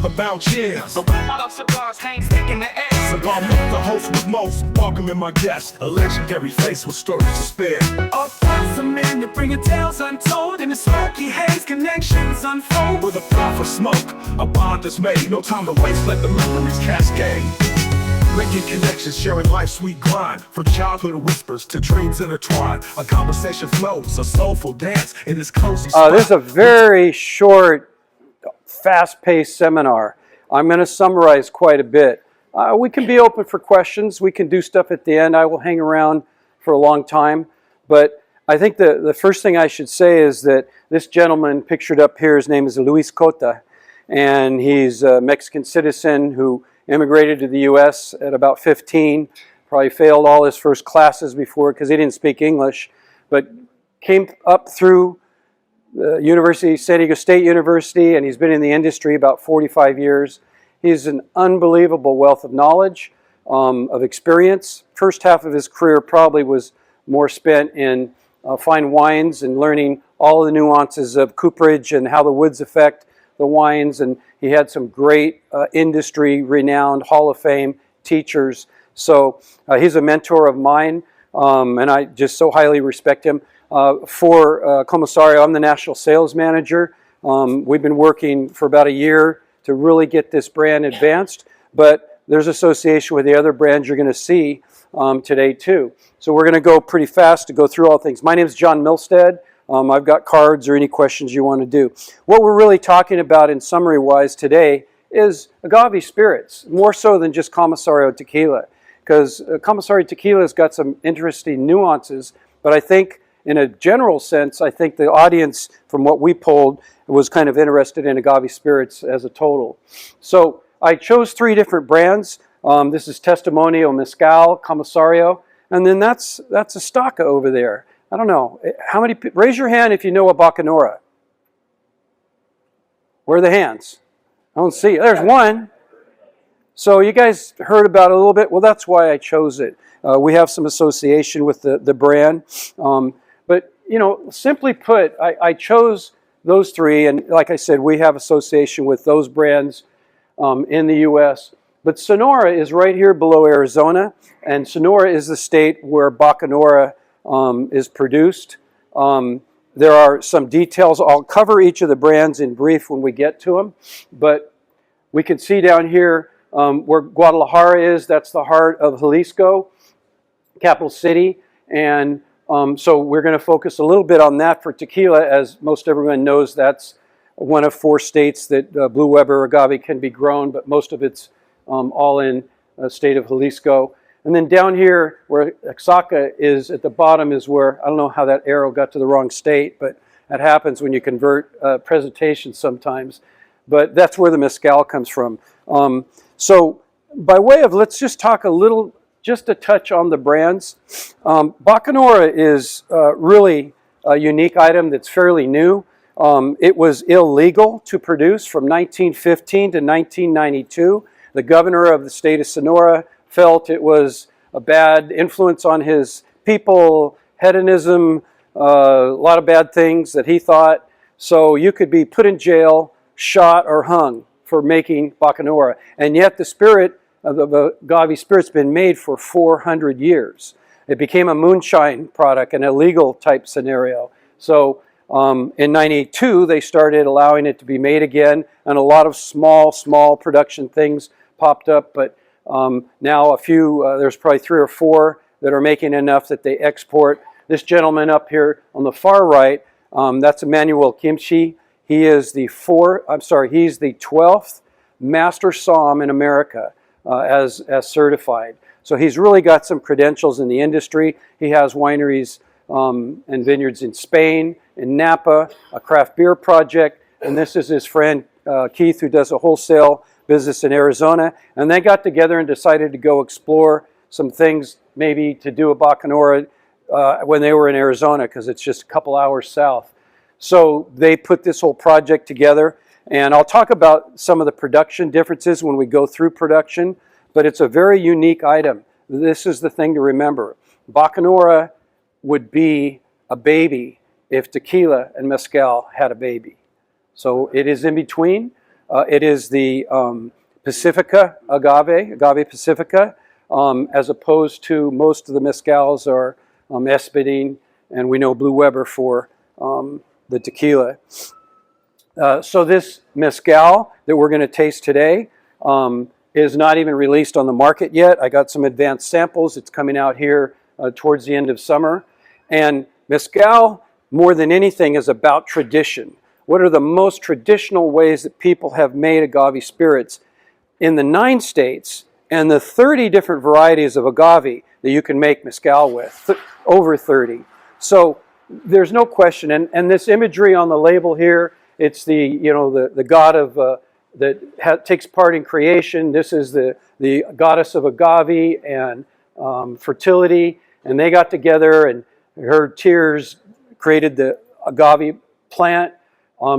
never bound cheers. The round of cigars hangs thick in the air. Cigar Month, the host with most, welcoming my guest, a legendary face with stories to spare. A thousand men that bring tales untold, in the smoky haze connections unfold. With a puff of smoke, a bond is made. No time to waste, let the memories cascade. Making connections, sharing life's sweet grind. From childhood whispers to dreams intertwined. A conversation flows, a soulful dance in this cozy spot. This is a very short, fast-paced seminar. I'm going to summarize quite a bit. We can be open for questions. We can do stuff at the end. I will hang around for a long time. But I think the first thing I should say is that this gentleman pictured up here, his name is Luis Cota. And he's a Mexican citizen who immigrated to the U.S. at about 15. Probably failed all his first classes before because he didn't speak English. But came up through the University, San Diego State University, and he's been in the industry about 45 years. He's an unbelievable wealth of knowledge, of experience. First half of his career probably was more spent in fine wines and learning all the nuances of cooperage and how the woods affect the wines. And he had some great industry renowned Hall of Fame teachers. So he's a mentor of mine, and I just so highly respect him. For Comasirio, I'm the national sales manager. We've been working for about a year to really get this brand advanced, but there's association with the other brands you're going to see today too. So we're going to go pretty fast to go through all things. My name is John Milstead. I've got cards or any questions you want to do. What we're really talking about in summary-wise today is agave spirits, more so than just Comasirio Tequila, because Comasirio Tequila has got some interesting nuances, but I think in a general sense, I think the audience, from what we polled, was kind of interested in agave spirits as a total. So I chose 3 different brands. This is Testimonio Mezcal, Comasirio, and then that's Estaca over there. I don't know. How many? Raise your hand if you know a Bacanora. Where are the hands? I don't see. There's one. So you guys heard about it a little bit. Well, that's why I chose it. We have some association with the brand. But, you know, simply put, I chose those 3. And like I said, we have association with those brands in the U.S. But Sonora is right here below Arizona. And Sonora is the state where Bacanora is produced. There are some details. I'll cover each of the brands in brief when we get to them. But we can see down here where Guadalajara is. That's the heart of Jalisco, capital city. And so we're going to focus a little bit on that for tequila. As most everyone knows, that's one of 4 states that Blue Weber agave can be grown, but most of it's all in the state of Jalisco. And then down here where Oaxaca is at the bottom is where, I don't know how that arrow got to the wrong state, but that happens when you convert presentations sometimes. But that's where the mezcal comes from. So by way of, let's just talk a little, just to touch on the brands. Bacanora is really a unique item that's fairly new. It was illegal to produce from 1915 to 1992. The governor of the state of Sonora felt it was a bad influence on his people, hedonism, a lot of bad things that he thought. So you could be put in jail, shot, or hung for making Bacanora. And yet the spirit of the agave spirit's been made for 400 years. It became a moonshine product, an illegal type scenario. So in 92, they started allowing it to be made again, and a lot of small production things popped up, but now a few, there's probably 3 or 4 that are making enough that they export. This gentleman up here on the far right, that's Emmanuel Kimchi. He is the he's the 12th master somm in America as certified. So he's really got some credentials in the industry. He has wineries and vineyards in Spain, in Napa, a craft beer project, and this is his friend Keith, who does a wholesale business in Arizona, and they got together and decided to go explore some things, maybe to do a Bacanora when they were in Arizona, because it's just a couple hours south. So they put this whole project together, and I'll talk about some of the production differences when we go through production, but it's a very unique item. This is the thing to remember. Bacanora would be a baby if tequila and mezcal had a baby. So it is in between. It is the Pacifica agave Pacifica, as opposed to most of the mezcals are Espadín, and we know Blue Weber for the tequila. So this mezcal that we're going to taste today is not even released on the market yet. I got some advanced samples. It's coming out here towards the end of summer. And mezcal, more than anything, is about tradition. What are the most traditional ways that people have made agave spirits? In the 9 states and the 30 different varieties of agave that you can make mezcal with, over 30. So there's no question. And this imagery on the label here, it's the god of that takes part in creation. This is the goddess of agave and fertility, and they got together, and her tears created the agave plant.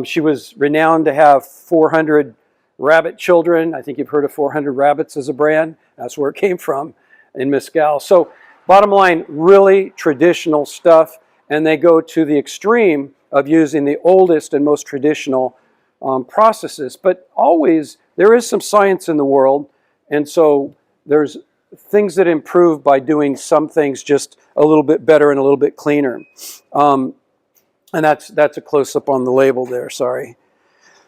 She was renowned to have 400 rabbit children. I think you've heard of 400 Rabbits as a brand. That's where it came from in mezcal. So bottom line, really traditional stuff, and they go to the extreme of using the oldest and most traditional processes. But always, there is some science in the world, and so there's things that improve by doing some things just a little bit better and a little bit cleaner. And that's a close-up on the label there, sorry.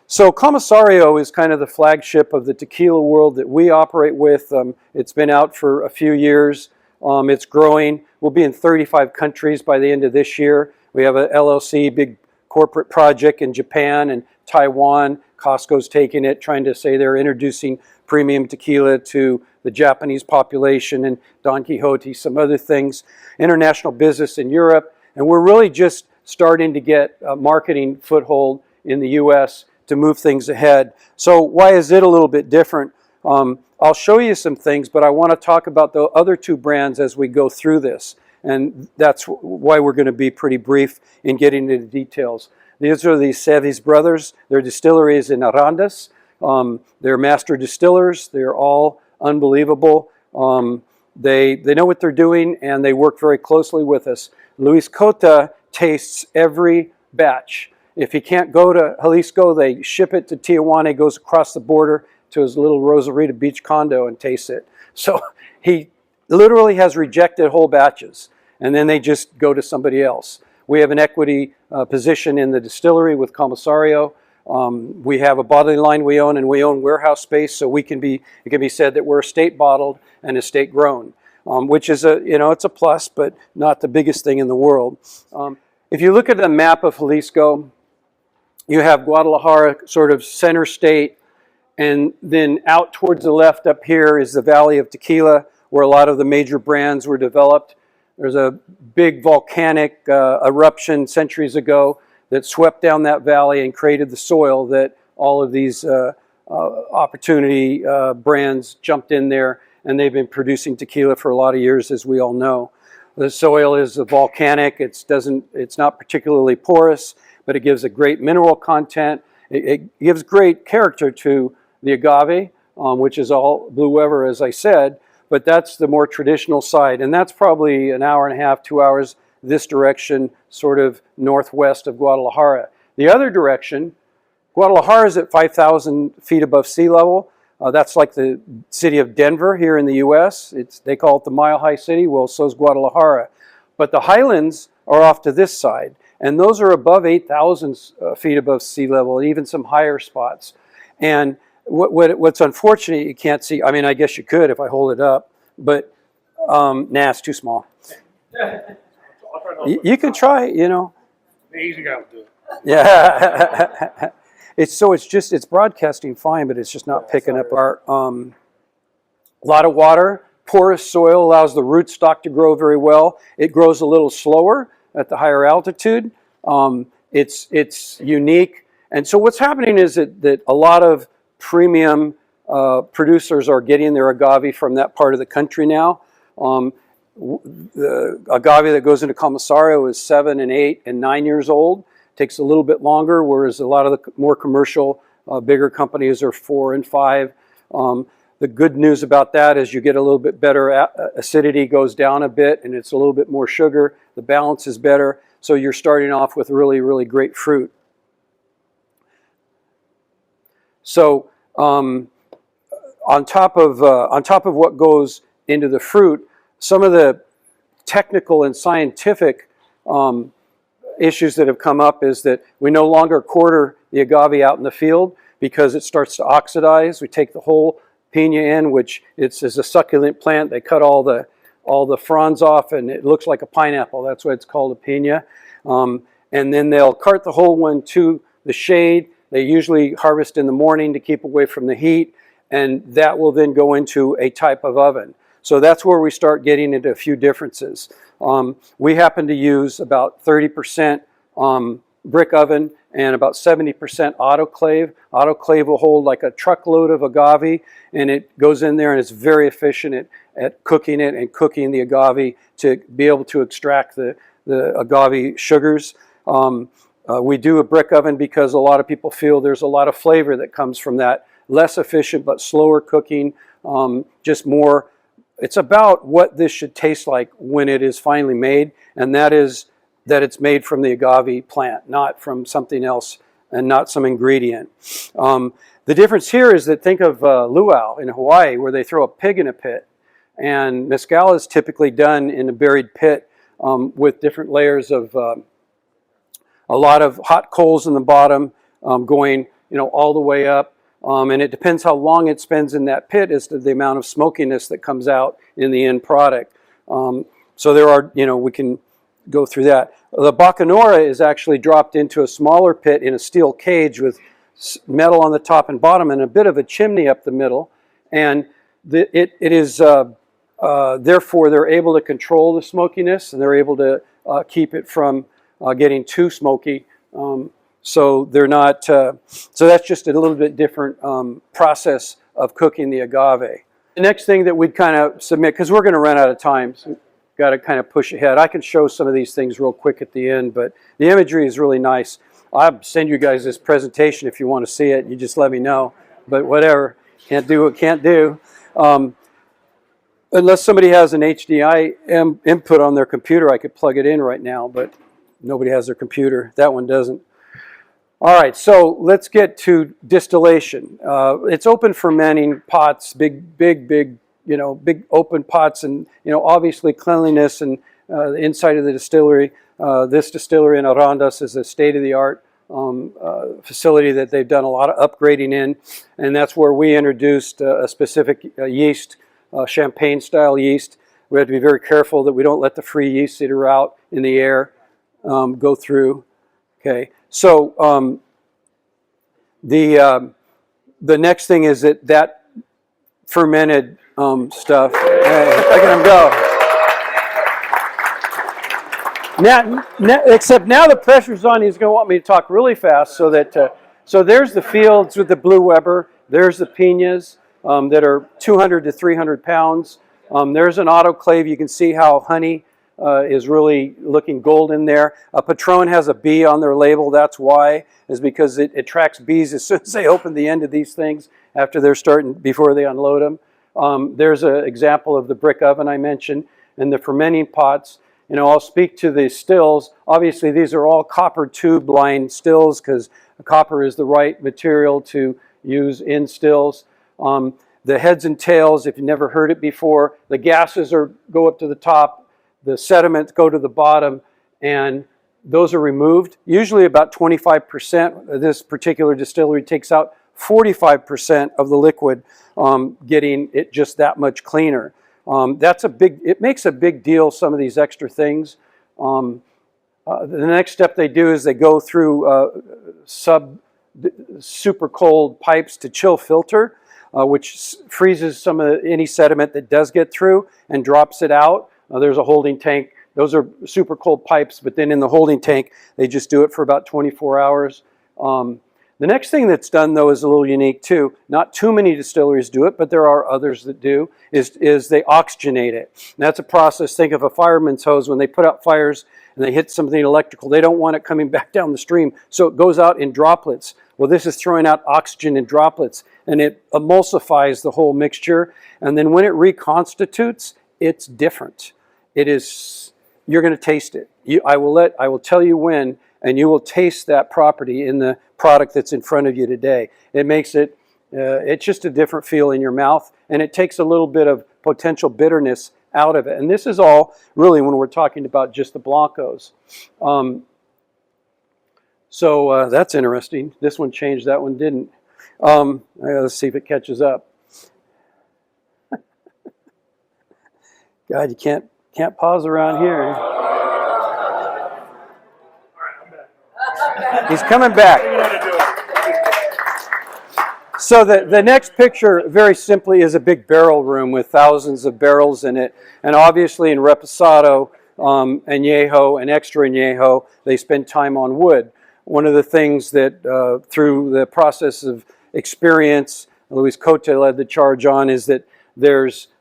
So Comasirio is kind of the flagship of the tequila world that we operate with. It's been out for a few years. It's growing. We'll be in 35 countries by the end of this year. We have a LLC, big corporate project in Japan and Taiwan. Costco's taking it, trying to say they're introducing premium tequila to the Japanese population, and Don Quixote, some other things. International business in Europe. And we're really just starting to get a marketing foothold in the U.S. to move things ahead. So why is it a little bit different? I'll show you some things, but I want to talk about the other 2 brands as we go through this. And that's why we're going to be pretty brief in getting into the details. These are the Cevis brothers. Their distillery is in Arandas. They're master distillers. They're all unbelievable. They know what they're doing, and they work very closely with us. Luis Cota tastes every batch. If he can't go to Jalisco, they ship it to Tijuana. He goes across the border to his little Rosarita Beach condo and tastes it. So he literally has rejected whole batches, and then they just go to somebody else. We have an equity position in the distillery with Comasirio. We have a bottling line we own, and we own warehouse space, so it can be said that we're estate bottled and estate grown, which is it's a plus, but not the biggest thing in the world. If you look at the map of Jalisco, you have Guadalajara sort of center state, and then out towards the left up here is the Valley of Tequila, where a lot of the major brands were developed. There's a big volcanic eruption centuries ago that swept down that valley and created the soil that all of these opportunity brands jumped in there, and they've been producing tequila for a lot of years, as we all know. The soil is volcanic. It's not particularly porous, but it gives a great mineral content. It gives great character to the agave, which is all Blue Weber, as I said, but that's the more traditional side, and that's probably an hour and a half, 2 hours this direction, sort of northwest of Guadalajara. The other direction, Guadalajara is at 5,000 feet above sea level. That's like the city of Denver here in the U.S. They call it the Mile High City. Well, so is Guadalajara. But the highlands are off to this side, and those are above 8,000 feet above sea level, even some higher spots. And what's unfortunate, you can't see. I mean, I guess you could if I hold it up, but nah, it's too small. You can try, The easy guy will do it. Yeah. It's broadcasting fine, but it's just not picking up our, a lot of water, porous soil allows the rootstock to grow very well. It grows a little slower at the higher altitude. It's unique. And so what's happening is that a lot of premium producers are getting their agave from that part of the country now. The agave that goes into Comasirio is 7 and 8 and 9 years old. Takes a little bit longer, whereas a lot of the more commercial, bigger companies are 4 and 5. The good news about that is you get a little bit better, acidity goes down a bit, and it's a little bit more sugar. The balance is better, so you're starting off with really, really great fruit. So on top of what goes into the fruit, some of the technical and scientific issues that have come up is that we no longer quarter the agave out in the field because it starts to oxidize. We take the whole piña in, which is a succulent plant. They cut all the fronds off, and it looks like a pineapple. That's why it's called a piña. And then they'll cart the whole one to the shade. They usually harvest in the morning to keep away from the heat, and that will then go into a type of oven. So that's where we start getting into a few differences. We happen to use about 30% brick oven and about 70% autoclave. Autoclave will hold like a truckload of agave, and it goes in there and it's very efficient at cooking it and cooking the agave to be able to extract the agave sugars. We do a brick oven because a lot of people feel there's a lot of flavor that comes from that. Less efficient but slower cooking, just more. It's about what this should taste like when it is finally made, and that is that it's made from the agave plant, not from something else and not some ingredient. The difference here is that think of luau in Hawaii, where they throw a pig in a pit, and mezcal is typically done in a buried pit with different layers of a lot of hot coals in the bottom going all the way up. And it depends how long it spends in that pit as to the amount of smokiness that comes out in the end product. So there are, we can go through that. The Bacanora is actually dropped into a smaller pit in a steel cage with metal on the top and bottom and a bit of a chimney up the middle. And it is, therefore, they're able to control the smokiness, and they're able to keep it from getting too smoky. So they're not. So that's just a little bit different process of cooking the agave. The next thing that we'd kind of submit, because we're going to run out of time, so we've got to kind of push ahead. I can show some of these things real quick at the end, but the imagery is really nice. I'll send you guys this presentation if you want to see it. You just let me know. But whatever, can't do what can't do. Unless somebody has an HDMI input on their computer, I could plug it in right now, but nobody has their computer. That one doesn't. All right, so let's get to distillation. It's open fermenting pots, big open pots, and obviously cleanliness and the inside of the distillery. This distillery in Arandas is a state-of-the-art facility that they've done a lot of upgrading in, and that's where we introduced a specific yeast, champagne-style yeast. We have to be very careful that we don't let the free yeast that are out in the air go through. Okay. So the next thing is that fermented stuff. Hey, look at him go. Except now the pressure's on. He's going to want me to talk really fast so that. So there's the fields with the Blue Weber. There's the piñas that are 200 to 300 pounds. There's an autoclave. You can see how honey is really looking golden there. A Patron has a bee on their label. That's why, is because it attracts bees as soon as they open the end of these things after they're starting, before they unload them. There's an example of the brick oven I mentioned and the fermenting pots. I'll speak to the stills. Obviously, these are all copper tube lined stills because copper is the right material to use in stills. The heads and tails, if you've never heard it before, the gases go up to the top. The sediments go to the bottom, and those are removed. Usually about 25%. This particular distillery takes out 45% of the liquid, getting it just that much cleaner. It makes a big deal, some of these extra things. The next step they do is they go through super cold pipes to chill filter, which freezes some of any sediment that does get through and drops it out. There's a holding tank. Those are super cold pipes, but then in the holding tank, they just do it for about 24 hours. The next thing that's done, though, is a little unique, too. Not too many distilleries do it, but there are others that do, is they oxygenate it. And that's a process. Think of a fireman's hose. When they put out fires and they hit something electrical, they don't want it coming back down the stream, so it goes out in droplets. Well, this is throwing out oxygen in droplets, and it emulsifies the whole mixture. And then when it reconstitutes, it's different. It is, you're going to taste it. I will tell you when, and you will taste that property in the product that's in front of you today. It makes it, it's just a different feel in your mouth, and it takes a little bit of potential bitterness out of it. And this is all really when we're talking about just the Blancos. So that's interesting. This one changed, that one didn't. Let's see if it catches up. God, you can't pause around here. He's coming back. So the next picture, very simply, is a big barrel room with thousands of barrels in it. And obviously in Reposado, Añejo, and Extra Añejo, they spend time on wood. One of the things that through the process of experience, Luis Cote led the charge on, is that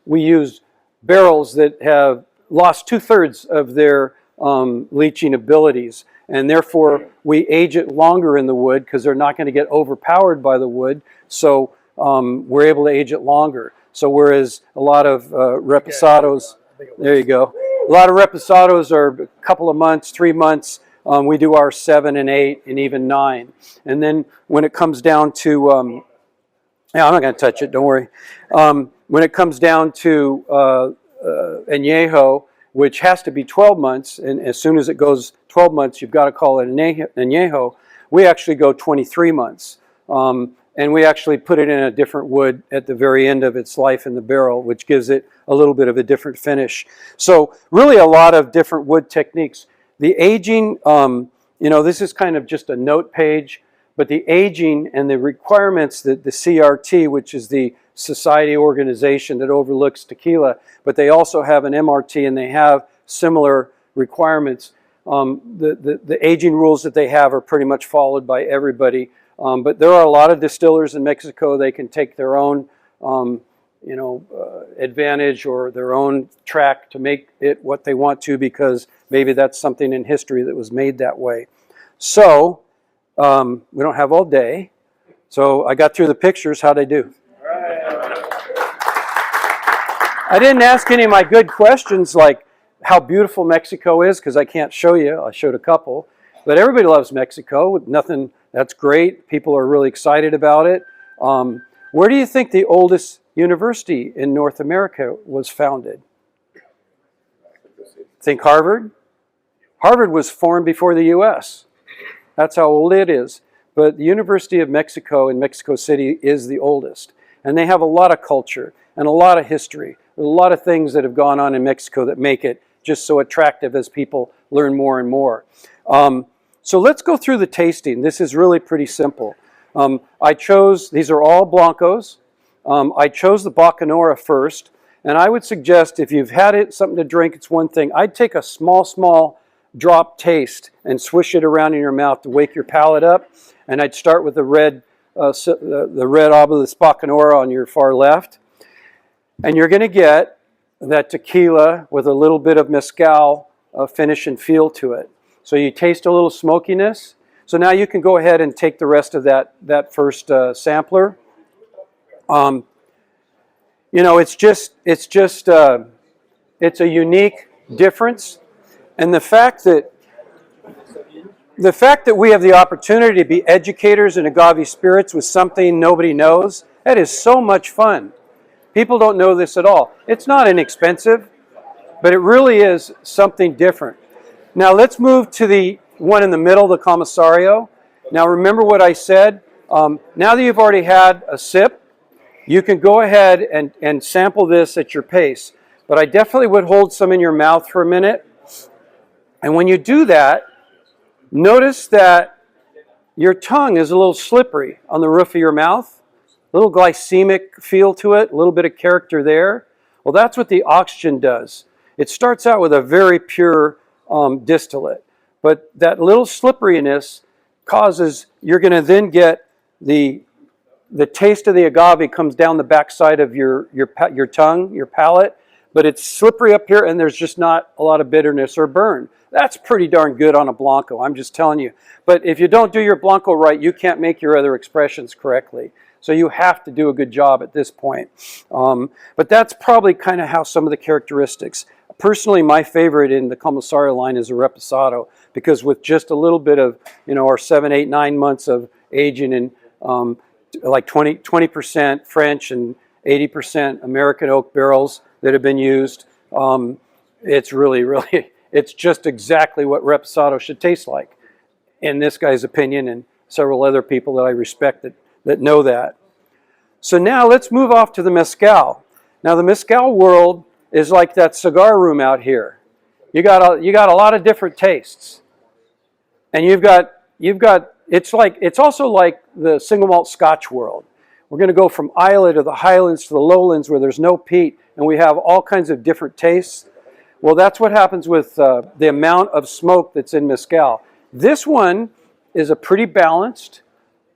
we use barrels that have lost 2/3 of their leaching abilities, and therefore we age it longer in the wood because they're not going to get overpowered by the wood, so we're able to age it longer. So whereas a lot of Reposados, there you go, a lot of Reposados are a couple of months, 3 months, we do our 7 and 8 and even 9. And then when it comes down to, yeah, I'm not going to touch it, don't worry. When it comes down to Añejo, which has to be 12 months, and as soon as it goes 12 months, you've got to call it Añejo, we actually go 23 months. And we actually put it in a different wood at the very end of its life in the barrel, which gives it a little bit of a different finish. So really a lot of different wood techniques. The aging, this is kind of just a note page, but the aging and the requirements that the CRT, which is the society organization that overlooks tequila, but they also have an MRT and they have similar requirements. The aging rules that they have are pretty much followed by everybody. But there are a lot of distillers in Mexico. They can take their own, advantage or their own track to make it what they want to, because maybe that's something in history that was made that way. So we don't have all day. So I got through the pictures. How'd I do? I didn't ask any of my good questions like how beautiful Mexico is, because I can't show you. I showed a couple. But everybody loves Mexico. Nothing, that's great. People are really excited about it. Where do you think the oldest university in North America was founded? Think Harvard? Harvard was formed before the U.S. That's how old it is. But the University of Mexico in Mexico City is the oldest. And they have a lot of culture and a lot of history. There's a lot of things that have gone on in Mexico that make it just so attractive as people learn more and more. So let's go through the tasting. This is really pretty simple. These are all Blancos. I chose the Bacanora first. And I would suggest if you've had it, something to drink, it's one thing. I'd take a small drop taste and swish it around in your mouth to wake your palate up. And I'd start with the red Obelisk Bacanora on your far left. And you're going to get that tequila with a little bit of mezcal finish and feel to it. So you taste a little smokiness. So now you can go ahead and take the rest of that first sampler. It's a unique difference. And the fact that we have the opportunity to be educators in agave spirits with something nobody knows, that is so much fun. People don't know this at all. It's not inexpensive, but it really is something different. Now let's move to the one in the middle, the Comasirio. Now remember what I said. Now that you've already had a sip, you can go ahead and sample this at your pace. But I definitely would hold some in your mouth for a minute. And when you do that, notice that your tongue is a little slippery on the roof of your mouth. A little glycemic feel to it, a little bit of character there. Well, that's what the oxygen does. It starts out with a very pure distillate. But that little slipperiness causes, you're going to then get the taste of the agave comes down the backside of your tongue, your palate, but it's slippery up here and there's just not a lot of bitterness or burn. That's pretty darn good on a Blanco, I'm just telling you. But if you don't do your Blanco right, you can't make your other expressions correctly. So you have to do a good job at this point. But that's probably kind of how some of the characteristics. Personally, my favorite in the Comasirio line is a Reposado, because with just a little bit of, our 7, 8, 9 months of aging in like 20% French and 80% American oak barrels that have been used, it's really, it's just exactly what Reposado should taste like, in this guy's opinion, and several other people that I respect that know that. So now let's move off to the mezcal. Now the mezcal world is like that cigar room out here. You got a lot of different tastes, and you've got it's also like the single malt Scotch world. We're going to go from Islay to the Highlands to the Lowlands where there's no peat, and we have all kinds of different tastes. Well, that's what happens with the amount of smoke that's in mezcal. This one is a pretty balanced,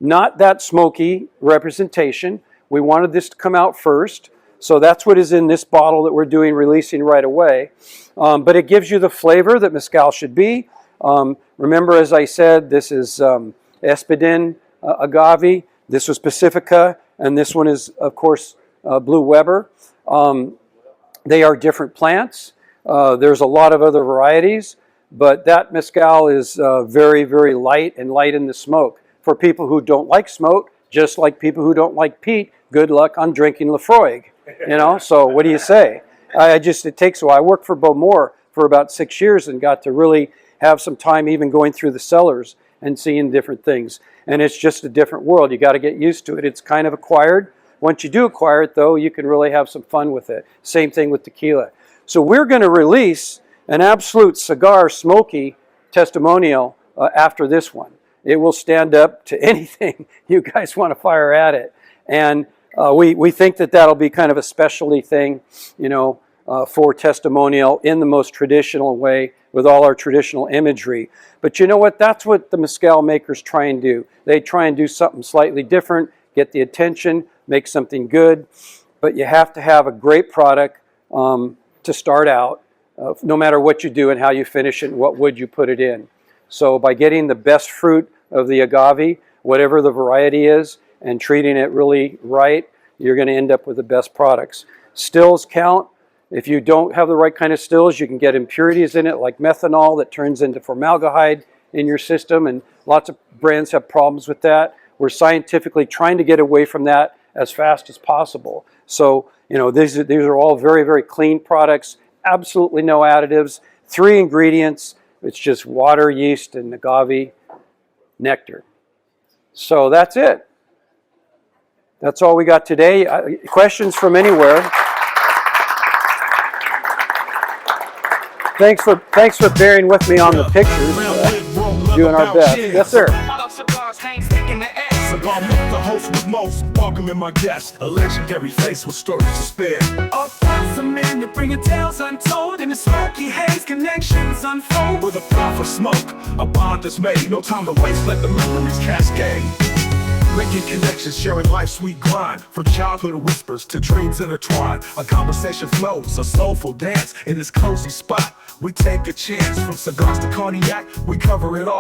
not that smoky representation. We wanted this to come out first, so that's what is in this bottle that we're releasing right away. But it gives you the flavor that mezcal should be. Remember, as I said, this is Espadin agave. This was Pacifica, and this one is, of course, Blue Weber. They are different plants. There's a lot of other varieties, but that mezcal is very, very light and light in the smoke. For people who don't like smoke, just like people who don't like peat, good luck on drinking Lafroig. So what do you say? It takes a while. I worked for Bowmore for about 6 years and got to really have some time even going through the cellars and seeing different things. And it's just a different world. You got to get used to it. It's kind of acquired. Once you do acquire it, though, you can really have some fun with it. Same thing with tequila. So we're going to release an absolute cigar smoky testimonial after this one. It will stand up to anything you guys want to fire at it. And we think that that'll be kind of a specialty thing, for testimonial in the most traditional way with all our traditional imagery. But you know what? That's what the mezcal makers try and do. They try and do something slightly different, get the attention, make something good. But you have to have a great product to start out, no matter what you do and how you finish it and what wood you put it in. So by getting the best fruit of the agave, whatever the variety is, and treating it really right, you're going to end up with the best products. Stills count. If you don't have the right kind of stills, you can get impurities in it like methanol that turns into formaldehyde in your system, and lots of brands have problems with that. We're scientifically trying to get away from that as fast as possible. So, these are all very, very clean products, absolutely no additives, 3 ingredients. It's just water, yeast, and agave nectar. So that's it. That's all we got today. Questions from anywhere? Thanks for bearing with me on the pictures. Doing our best. Yes, sir. Cigar Month, the host with most, welcoming my guests, a legendary face with stories to spare. Across the men that bring tales untold, in the smoky haze connections unfold. With a puff of smoke, a bond is made, no time to waste, let the memories cascade. Making connections, sharing life's sweet grind. From childhood whispers to dreams intertwined. A conversation flows, a soulful dance in this cozy spot. We take a chance, from cigars to cognac, we cover it all.